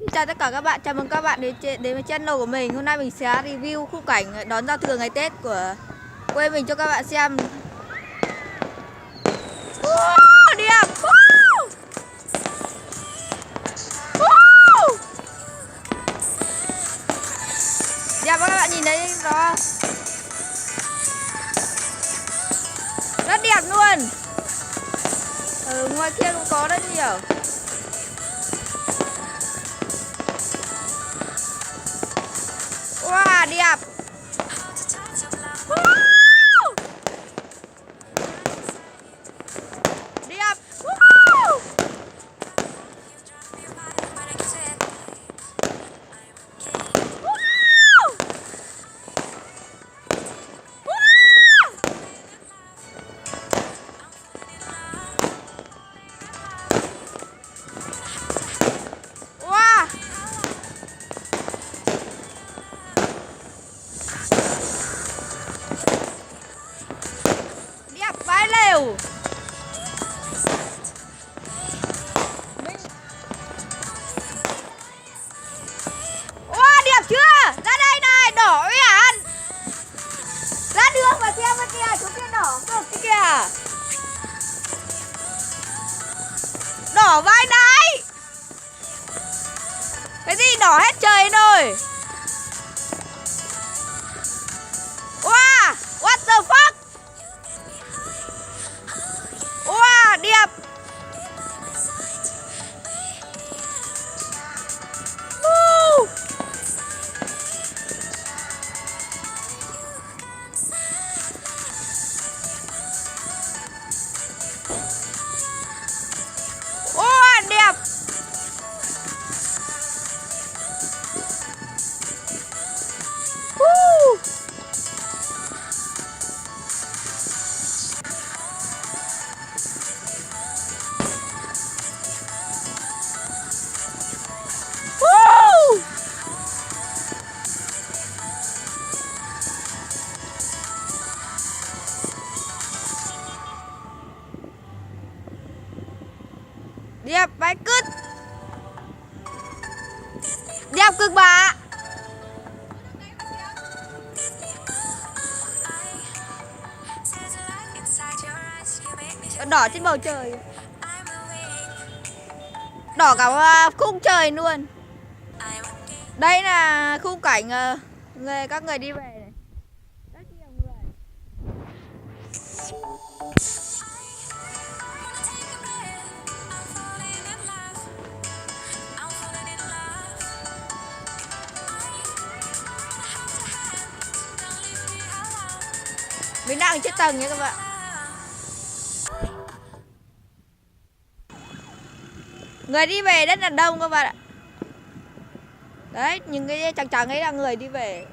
Xin chào tất cả các bạn, chào mừng các bạn đến với channel của mình. Hôm nay mình sẽ review khung cảnh đón giao thừa ngày Tết của quê mình cho các bạn xem. Đẹp! Đẹp các bạn nhìn thấy đó, rất đẹp luôn. Ở ngoài kia cũng có rất nhiều. Wow, đẹp. Đẹp. Vãi lều. Wow, đẹp chưa? Ra đây này, đỏ ấy à? Ra đường mà xem bên kia, chỗ kia đỏ cực kìa. Đỏ vai đái. Cái gì đỏ hết trời rồi. Wow, what the fuck? Wow, đẹp. Wow, đẹp. Đẹp vãi cứt. Đẹp cực bà. Đỏ trên bầu trời. Đỏ cả khung trời luôn. Đây là khung cảnh các người đi về này. Rất nhiều người. Mình đang ở trên tầng nha các bạn. Người đi về rất là đông các bạn ạ. Đấy, những cái trắng trắng ấy là người đi về.